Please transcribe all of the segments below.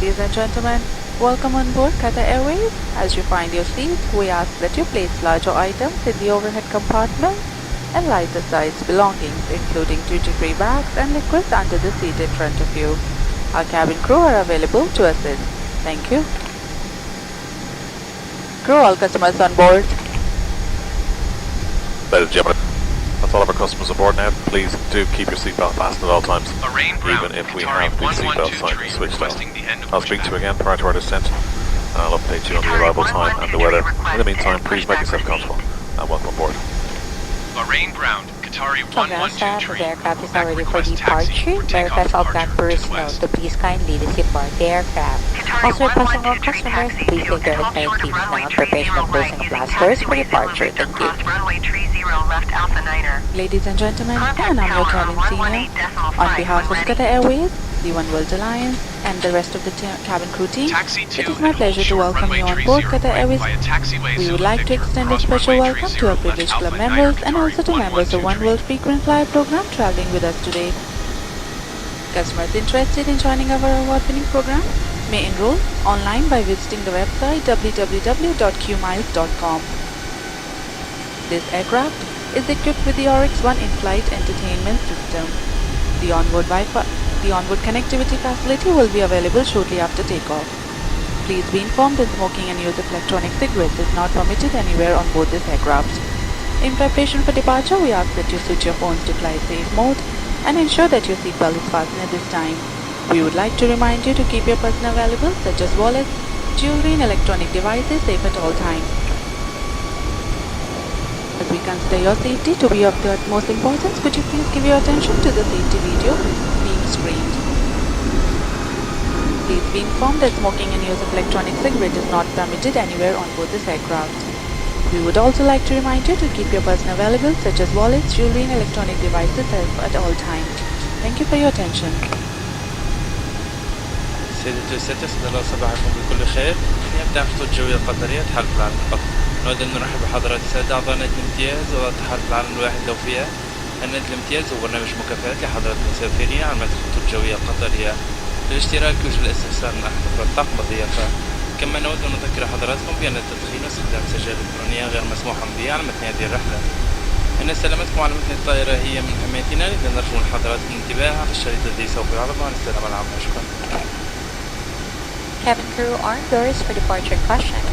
Ladies and gentlemen, welcome on board Qatar Airways. As you find your seat, we ask that you place larger items in the overhead compartment and lighter size belongings, including duty-free bags and liquids under the seat in front of you. Our cabin crew are available to assist. Thank you. Crew, all customers on board. Ladies and gentlemen, that's all of our customers aboard now. Please do keep your seatbelt fastened at all times, even if we have the seatbelt sign switched on. I'll speak to you again prior to our descent, and I'll update you on the arrival time and the weather. In the meantime, please make yourself comfortable, and welcome aboard. Bahrain ground, Qatari 112 The aircraft is now ready for departure. Manifest all ground personnel to please kindly disembark the aircraft. Also requesting all customers to please take their assigned seats now in preparation of closing of last doors for departure. Thank you. Ladies and gentlemen, and I'm your cabin senior. On behalf of Qatar Airways, the One World Alliance, and the rest of the cabin crew team, it is my pleasure to welcome you on board Qatar Airways. We would like to extend a special welcome to our privileged club members and also to members of One World Frequent Flyer program traveling with us today. Customers interested in joining our award-winning program may enroll online by visiting the website www.qmiles.com. This aircraft is equipped with the Oryx-1 in-flight entertainment system. The onboard connectivity facility will be available shortly after takeoff. Please be informed that smoking and use of electronic cigarettes is not permitted anywhere on board this aircraft. In preparation for departure, we ask that you switch your phones to flight safe mode and ensure that your seatbelt is fastened at this time. We would like to remind you to keep your personal valuables such as wallets, jewelry and electronic devices safe at all times. As we consider your safety to be of the utmost importance, could you please give your attention to the safety video being screened? Please be informed that smoking and use of electronic cigarettes is not permitted anywhere on board this aircraft. We would also like to remind you to keep your personal valuables such as wallets, jewelry and electronic devices safe at all times. Thank you for your attention. سيدتي والسادة، أسعد الله صباحكم بكل خير. يبدأ خطوط الجوية القطرية تحالف العالم القطري. نود أن نرحب بحضرات السادة أعضاء نادي الامتياز وتحالف العالم الواحد لو فيها. النادي الامتياز هو برنامج مكافآت لحضرات المسافرين على مدى الخطوط الجوية القطرية للاشتراك يوجد الاستفسار من أحد أفراد طاقم الضيافة. كما نود أن نذكر حضراتكم بأن التدخين واستخدام السجائر الإلكترونية غير مسموحا به على متن هذه الرحلة. إن سلامتكم على متن الطائرة هي من حمايتنا، لذا نرجو من حضراتكم الانتباه على الشريط الذي سوف يعرض عن السلامة العامة. شكرا. Cabin crew on doors for departure caution.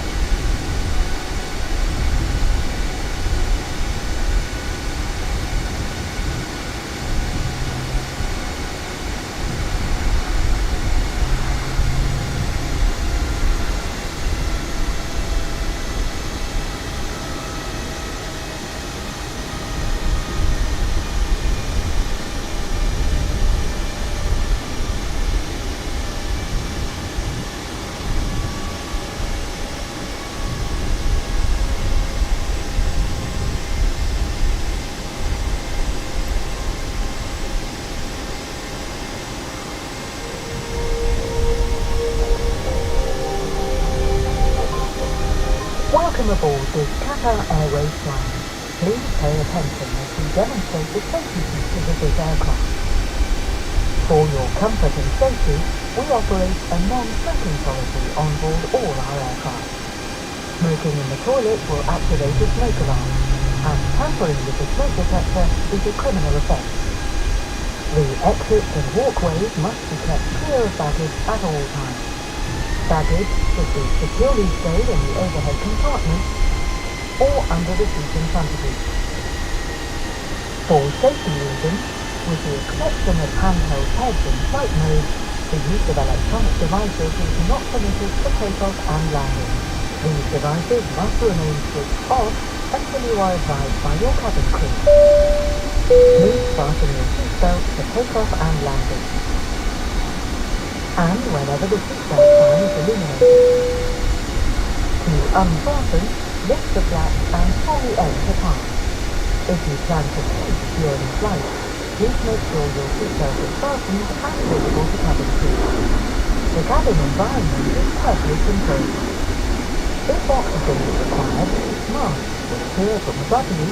Welcome aboard this Qatar Airways flight. Please pay attention as we demonstrate the safety features of this aircraft. For your comfort and safety, we operate a non-smoking policy on board all our aircraft. Smoking in the toilet will activate a smoke alarm, and tampering with the smoke detector is a criminal offence. The exits and walkways must be kept clear of baggage at all times. Baggage should be securely stowed in the overhead compartment or under the seat in front of you. For safety reasons, with the exception of handheld pegs in flight mode, the use of electronic devices is not permitted for takeoff and landing. These devices must remain switched off until you are advised by your cabin crew. Please fasten your seatbelt for takeoff and landing. And whenever the seatbelt sign is illuminated. To unfasten, lift the flap and pull the edge apart. If you plan to sleep during flight, please make sure your seatbelt is fastened and visible to cabin crew. The cabin environment is carefully controlled. If oxygen is required, masks will appear from above you,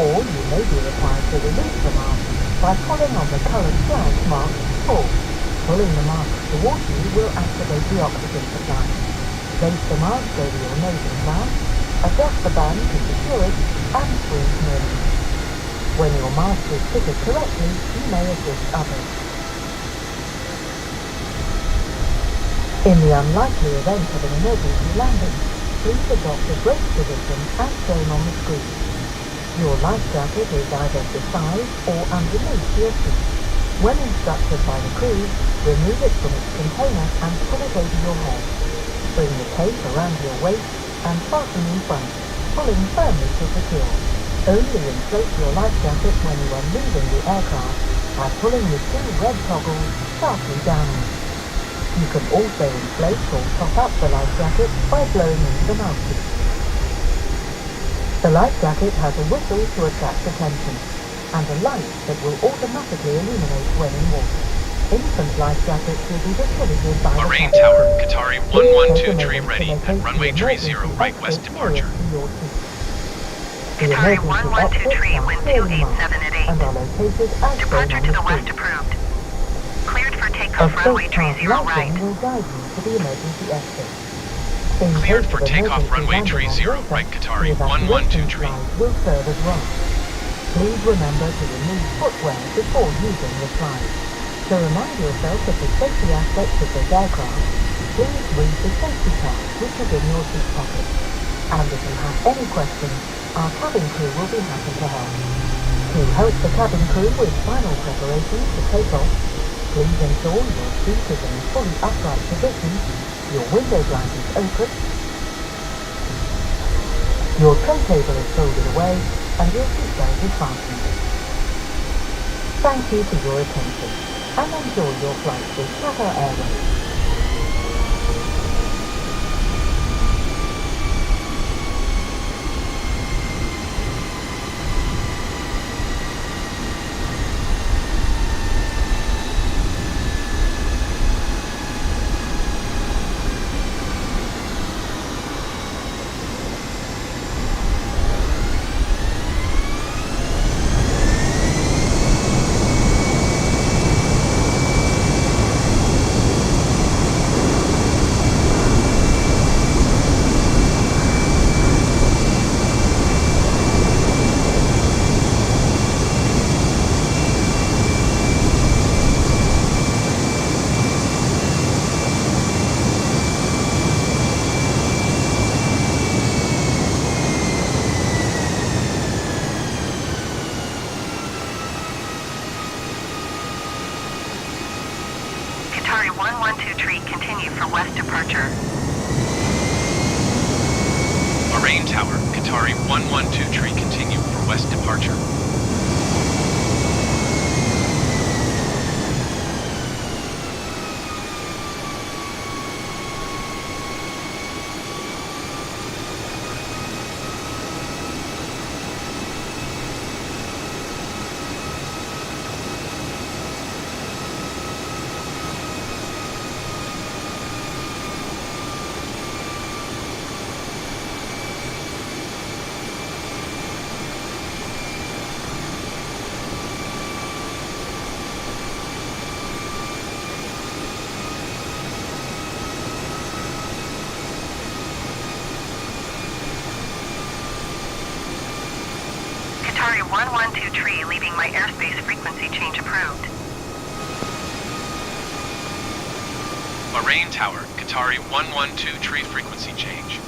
or you may be required to release the mask by pulling on the coloured flag marked "Full." Pulling the mask towards you will activate the oxygen supply. Place the mask over your nose and mouth, adjust the band to secure it, and squeeze nearly. When your mask is fitted correctly, you may assist others. In the unlikely event of an emergency landing, please adopt the brake position as shown on the screen. Your life jacket is either beside or underneath your seat. When instructed by the crew, remove it from its container and pull it over your head. Bring the cape around your waist and fasten in front, pulling firmly to secure. Only inflate your life jacket when you are leaving the aircraft by pulling the two red toggles sharply downwards. You can also inflate or top up the life jacket by blowing into the mouthpiece. The life jacket has a whistle to attract attention, and a light that will automatically illuminate when in water. Infant life jackets will be distributed by Bahrain the Tower, Qatari Please take a 112 tree moment to ready locate at runway the 30 emergency right west exit departure. nearest to your seat. The Qatari emergency 112 exits tree, are wind clearly 287 marked at 8. and are located as shown Departure on to the the west screen. approved. Cleared for A takeoff runway safe path 30 right. lighting will guide you to the emergency exit. In Cleared case for of takeoff emergency runway landing 30 on water, right Qatari the evacuation 112 tree. slide will serve as well. Please remember to remove footwear before using the slide. To remind yourself of the safety aspects of this aircraft, please read the safety card which is in your seat pocket. And if you have any questions, our cabin crew will be happy to help. To help the cabin crew with final preparations to take off, please ensure your seat is in a fully upright position, your window blind is open, your tray table is folded away, and your seatbelt is fastened. Thank you for your attention, and enjoy your flight with Qatar Airways. Qatari 112 tree, continue for west departure. Bahrain Tower, Qatari 112 tree, continue for west departure. Qatari 112 tree, leaving my airspace frequency change approved. Bahrain Tower, Qatari 112 tree, frequency change.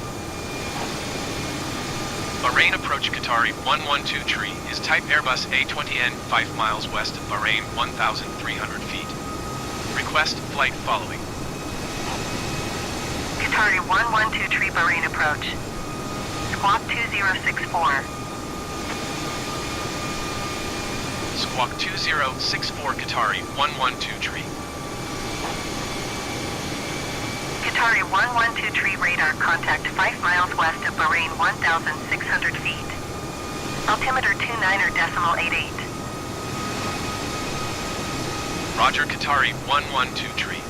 Bahrain approach Qatari 112 tree is type Airbus A20N 5 miles west of Bahrain 1,300 feet. Request flight following. Qatari 112 tree, Bahrain approach. Squawk 2064. Squawk 2064 Qatari 112 tree. Qatari 112 tree, radar contact 5 miles west of Bahrain 1,600 feet. Altimeter 29.88. Roger Qatari 112 tree.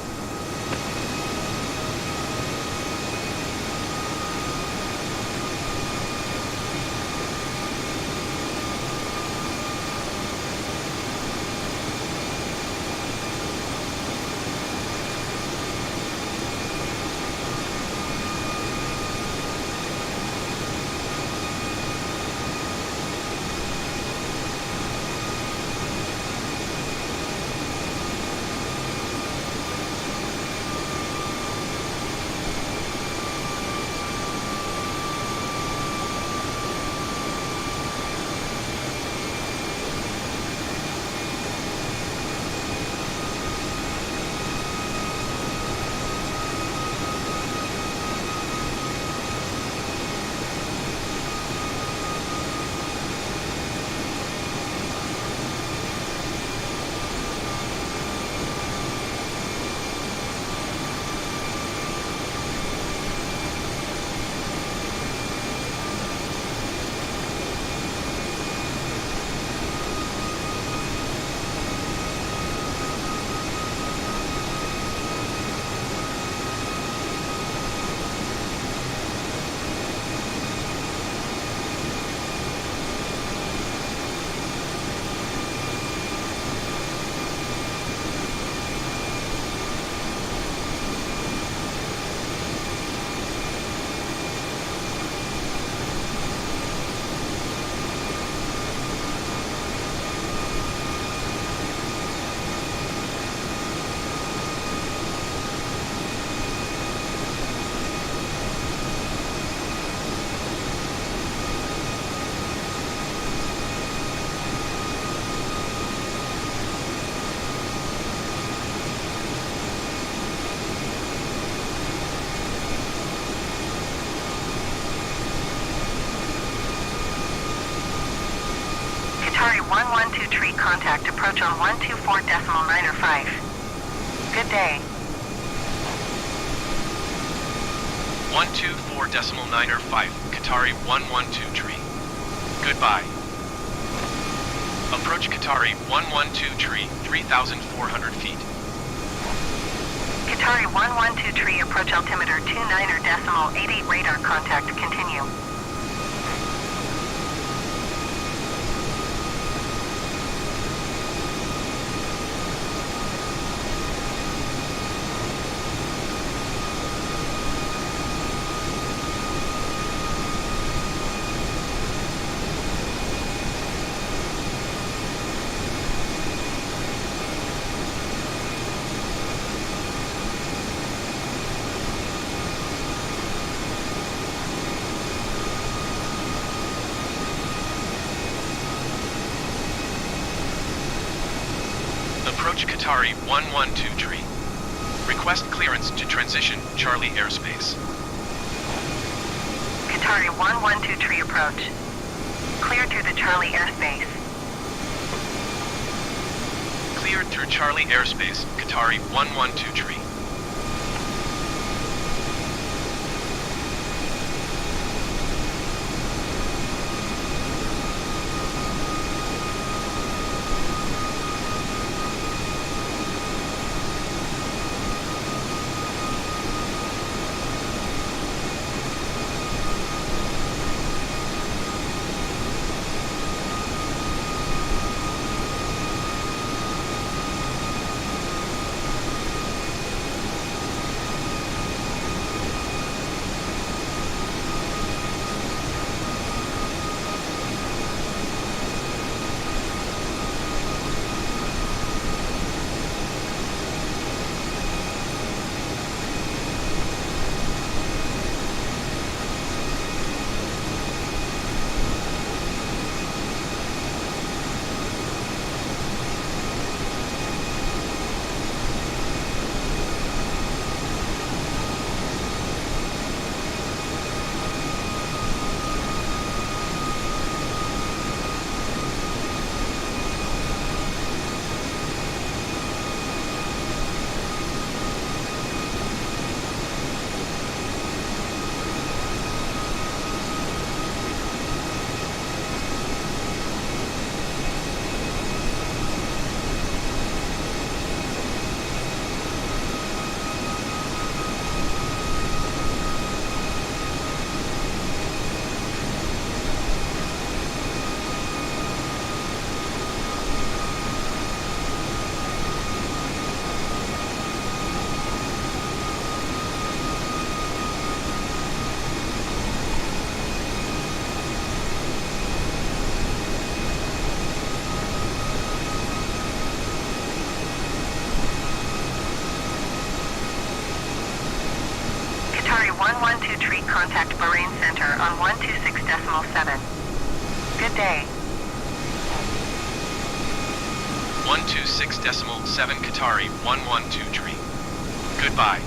Qatari 112 tree contact approach on 124.905. Good day. 124.905, Qatari 112 tree. Goodbye. Approach Qatari 112 tree, 3,400 feet. Qatari 112 tree approach altimeter 29.88 radar contact continue. Approach Qatari 112 tree. Request clearance to transition Charlie airspace. Qatari 112 tree approach. Cleared through the Charlie airspace. Cleared through Charlie airspace, Qatari 112 tree. Qatari 112 tree contact Bahrain Center on 126.7. Good day. 126.7 Qatari 112 tree. Goodbye.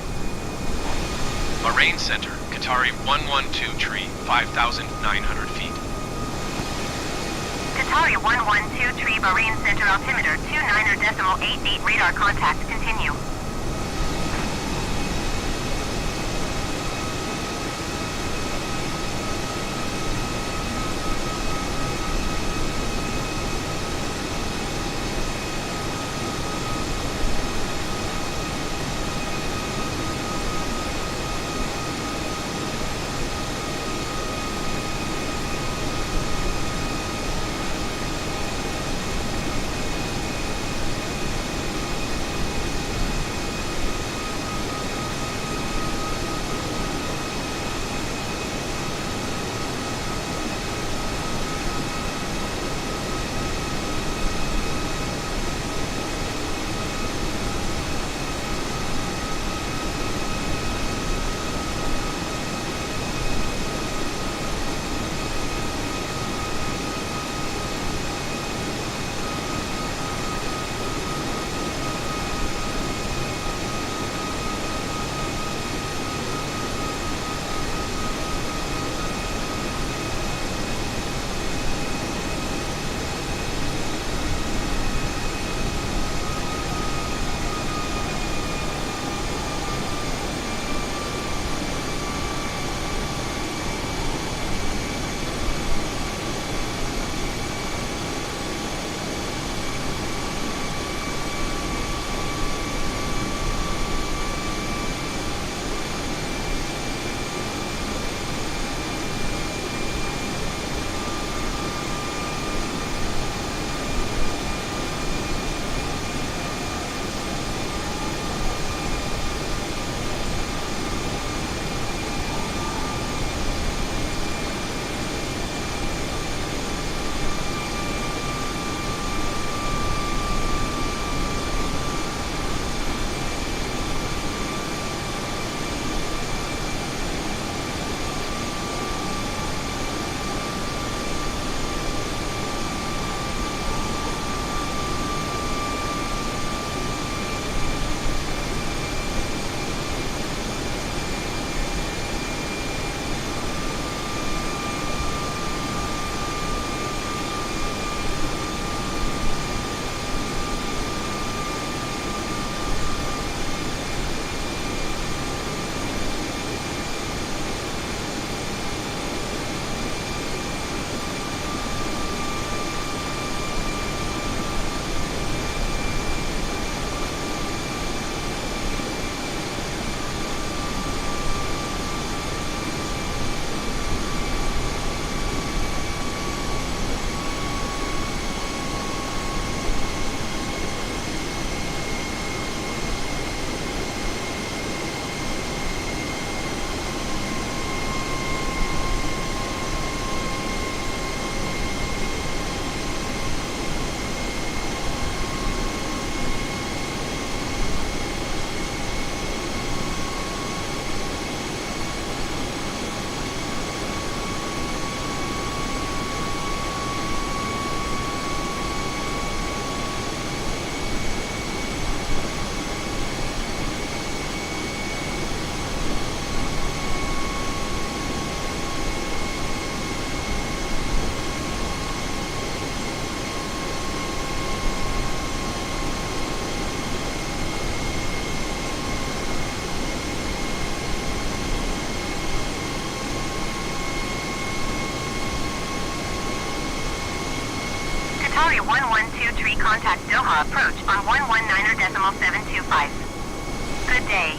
Bahrain Center, Qatari 112 tree, 5,900 feet. Qatari 112 tree Bahrain Center altimeter 29.88 radar contact continue. Qatari 1123, contact Doha approach on 119.725. Good day.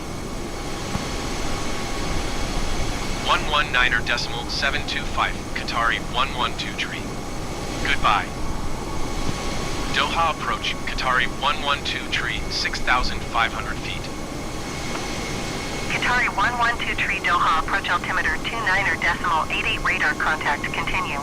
119.725, Qatari 112 Goodbye. Doha approach, Qatari 112 6,500 feet. Qatari 112 Doha approach altimeter 29.88 radar contact. Continue.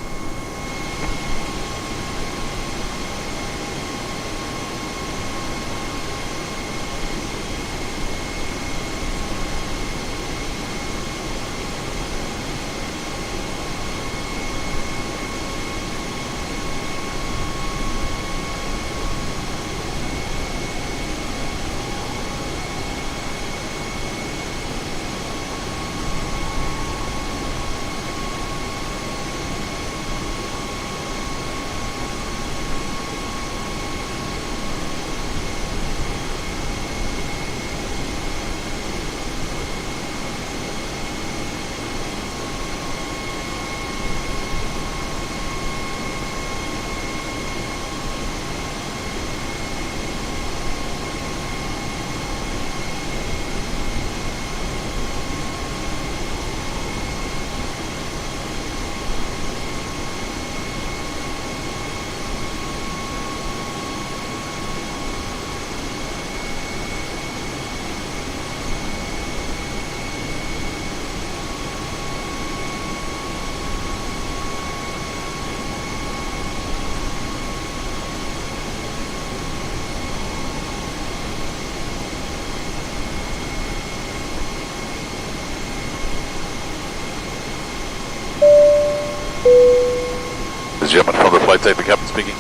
Gentlemen from the flight deck, the captain speaking.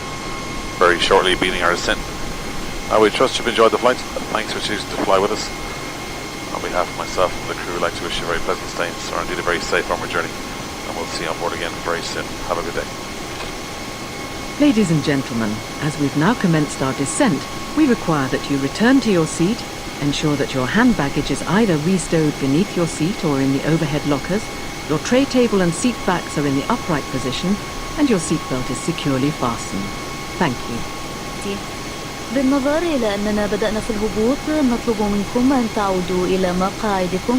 Very shortly beginning our ascent. We trust you've enjoyed the flight. Thanks for choosing to fly with us. On behalf of myself and the crew, we'd like to wish you a very pleasant stay or indeed a very safe onward journey. And we'll see you on board again very soon. Have a good day. Ladies and gentlemen, as we've now commenced our descent, we require that you return to your seat, ensure that your hand baggage is either restowed beneath your seat or in the overhead lockers, your tray table and seat backs are in the upright position, and your seatbelt is securely fastened. Thank you. بالنظر إلى أننا بدأنا في الهبوط، نطلب منكم أن تعودوا إلى مقاعدكم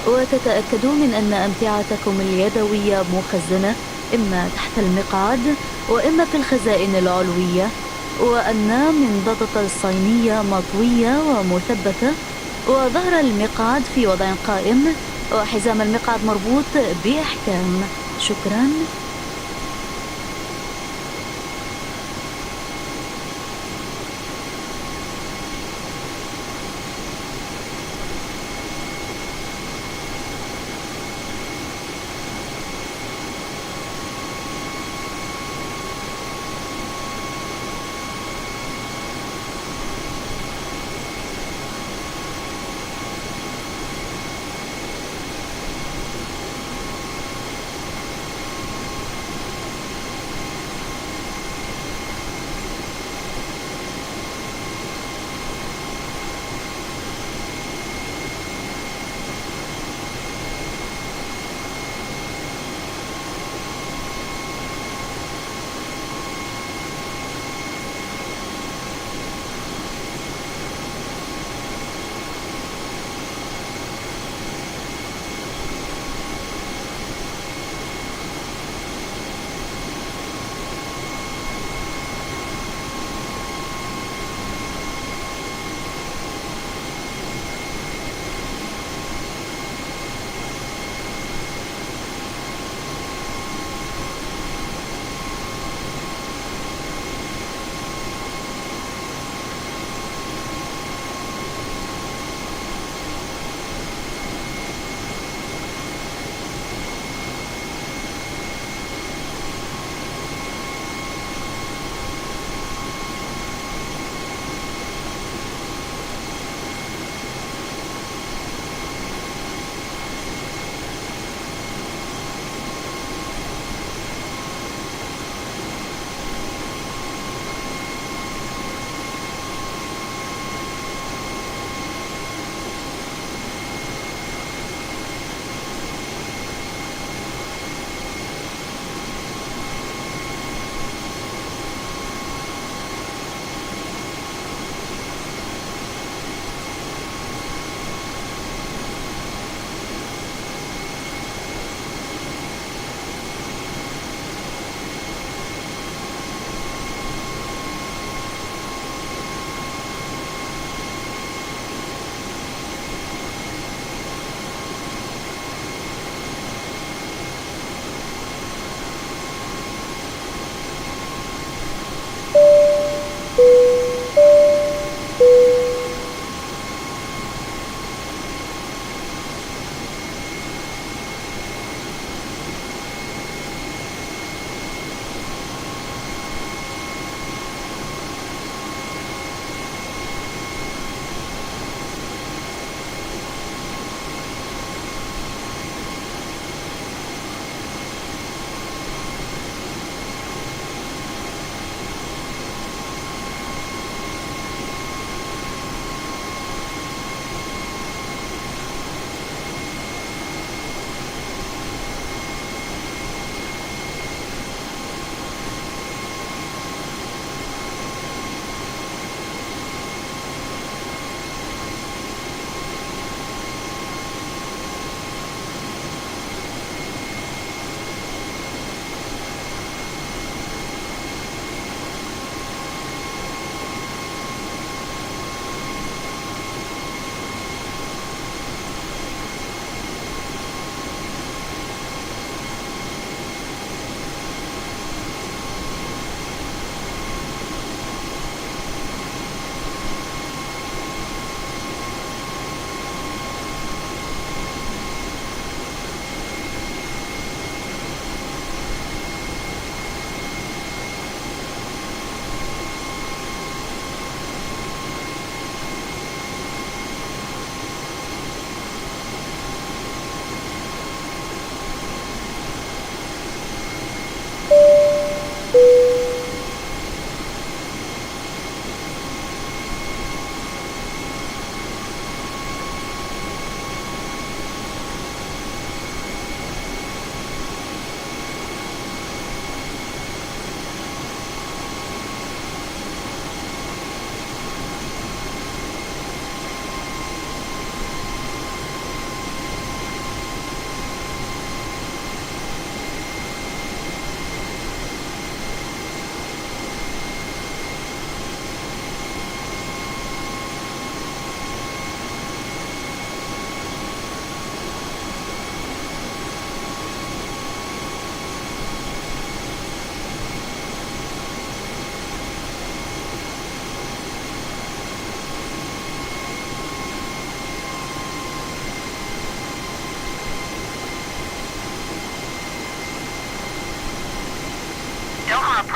وتتأكدوا من أن أمتعتكم اليدوية مخزنة إما تحت المقعد وإما في الخزائن العلوية، وأن منضدة الصينية مطوية ومثبتة، وظهر المقعد في وضع قائم، وحزام المقعد مربوط بإحكام. شكراً.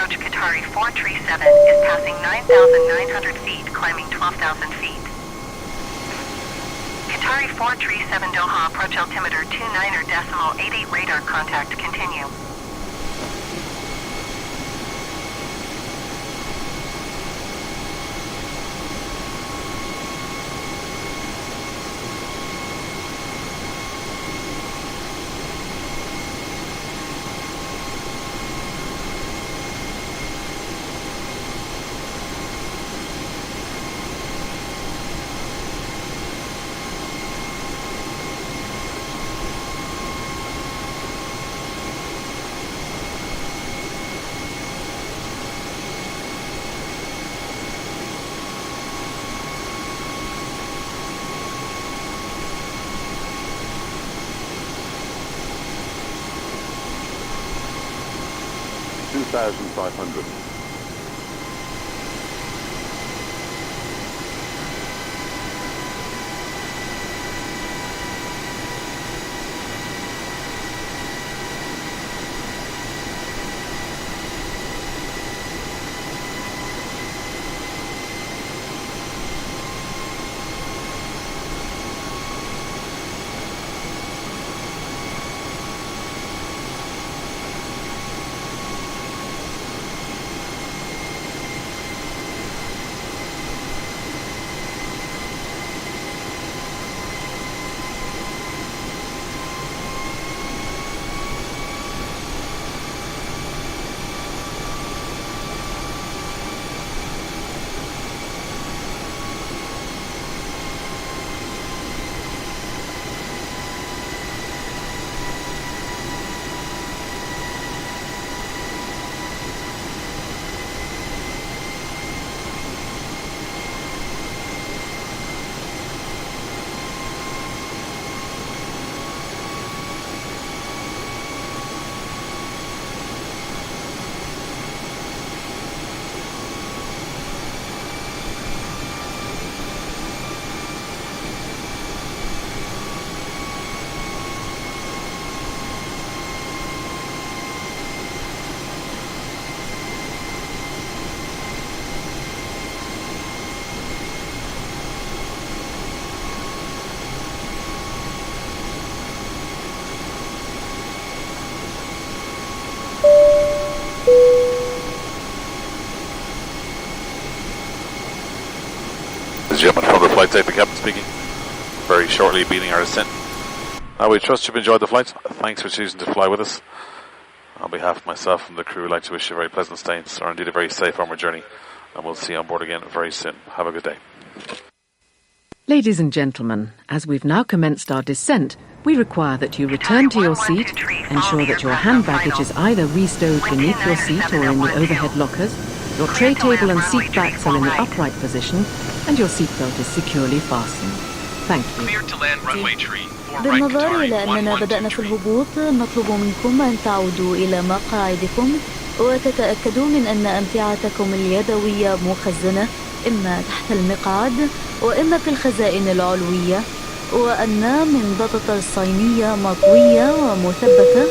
approach Qatari 437 is passing 9,900 feet, climbing 12,000 feet. Qatari 437 Doha approach altimeter 29.88 radar contact continue. $2,500. Gentlemen from the flight deck, the captain speaking. Very shortly beginning our descent. We trust you've enjoyed the flight. Thanks for choosing to fly with us. On behalf of myself and the crew, we'd like to wish you a very pleasant stay or indeed a very safe onward journey, and we'll see you on board again very soon. Have a good day. Ladies and gentlemen, as we've now commenced our descent, we require that you return to your seat, ensure that your hand baggage is either restowed beneath your seat or in the overhead lockers, your tray table and seat backs are in the upright position, and your seatbelt is securely fastened. Thank you. Clear to land runway tree. بالنظر إلى أننا بدأنا في الهبوط، نطلب منكم أن تعودوا إلى مقاعدكم وتتأكدوا من أن أمتعتكم اليدوية مخزنة إما تحت المقعد وإما في الخزائن العلوية، وأن منضدة الصينية مطوية ومثبتة،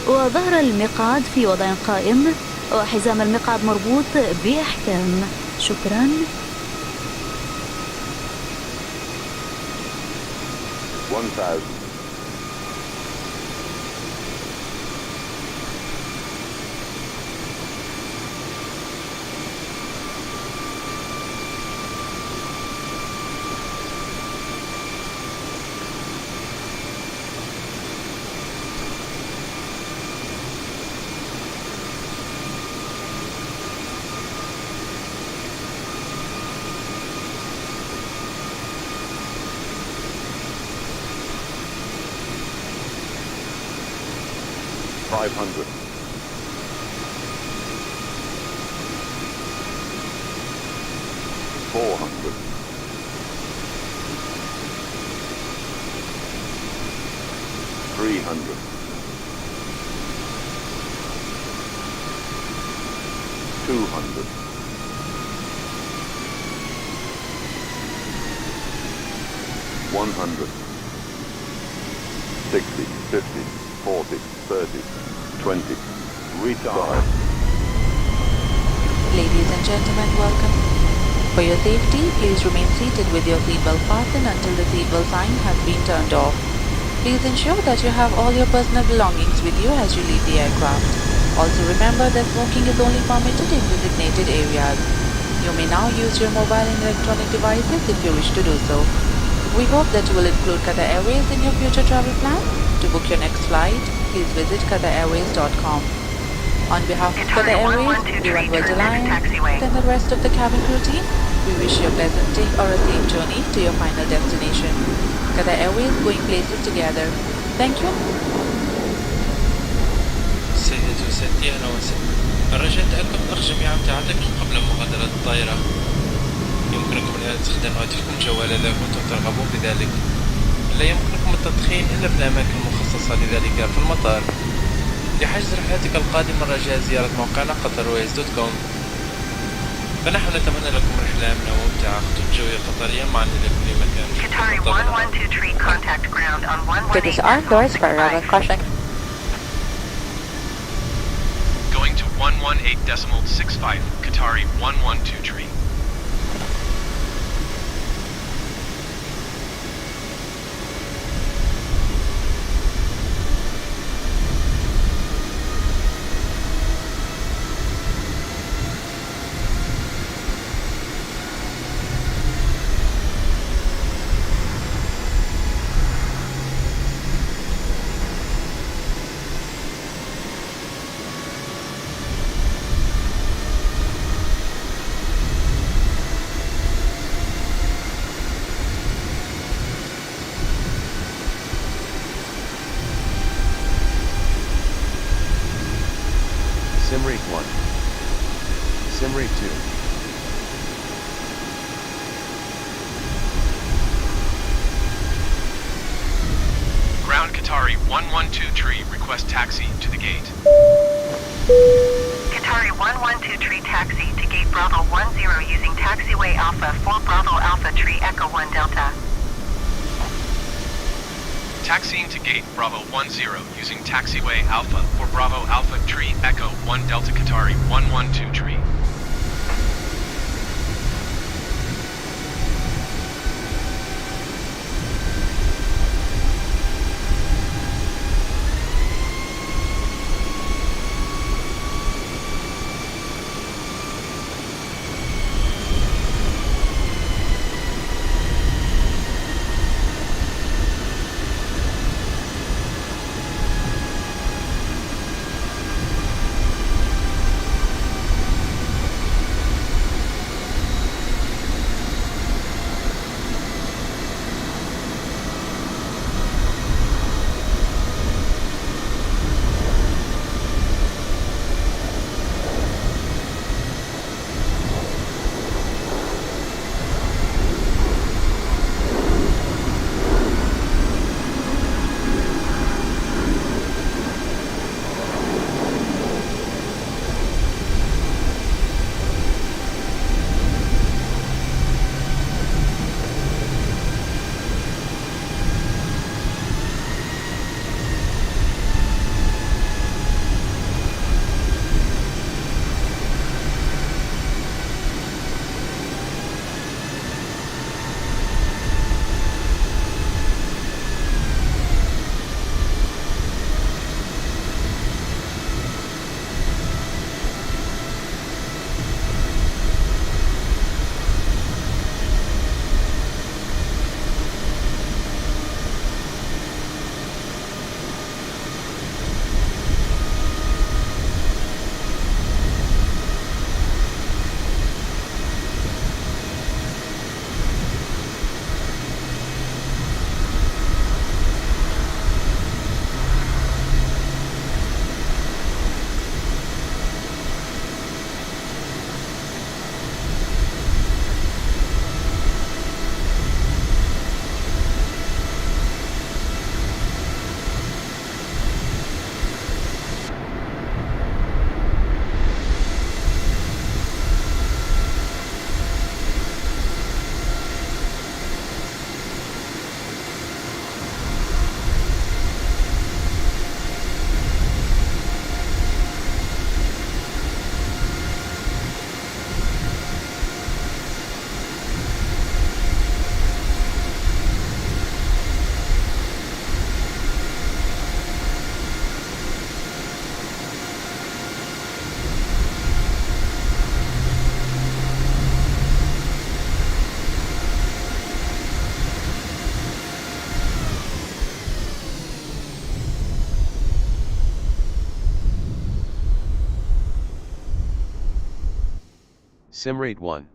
وظهر المقعد في وضع قائم، وحزام المقعد مربوط بإحكام. شكرا. 1,000. 500. 400. 300. 200. 100. 60, 50, 40, 30, 20, retard. gentlemen, welcome. For your safety, please remain seated with your seatbelt fastened until the seatbelt sign has been turned off. Please ensure that you have all your personal belongings with you as you leave the aircraft. Also remember that smoking is only permitted in designated areas. You may now use your mobile and electronic devices if you wish to do so. We hope that you will include Qatar Airways in your future travel plans. To book your next flight, please visit qatarairways.com. On behalf of Qatar Airways, the Airline, and the rest of the cabin crew team, we wish you a pleasant day or a safe journey to your final destination. Qatar Airways going places together. Thank you. سيدتي وسيدتي أهلا وسهلا. الرجاء تأكد أخذ جميع أمتعتكم قبل مغادرة الطائرة. يمكنكم الآن استخدام هاتفكم الجوال إذا كنتم ترغبون بذلك. لا يمكنكم التدخين إلا في الأماكن المخصصة لذلك في المطار. لحجز رحلتك القادمة رجاء زيارة موقعنا qatarirways.com. فنحن نتمنى لكم رحلة آمنة وممتعة خطوط جوية قطرية معنا إلى كل مكان. Qatari 1123 contact ground on 118. British Armed Doors for arrival caution. Going to 118.65, Qatari 112 tree. Simrate 1. Simrate 2. Ground Qatari 112 tree, request taxi to the gate. Qatari 112 tree taxi to gate Bravo 10 using taxiway Alpha 4 Bravo Alpha tree Echo 1 Delta. Taxiing to gate Bravo 10 using taxiway Alpha for Bravo Alpha tree Echo 1 Delta Qatari 112 tree. Simrate 1.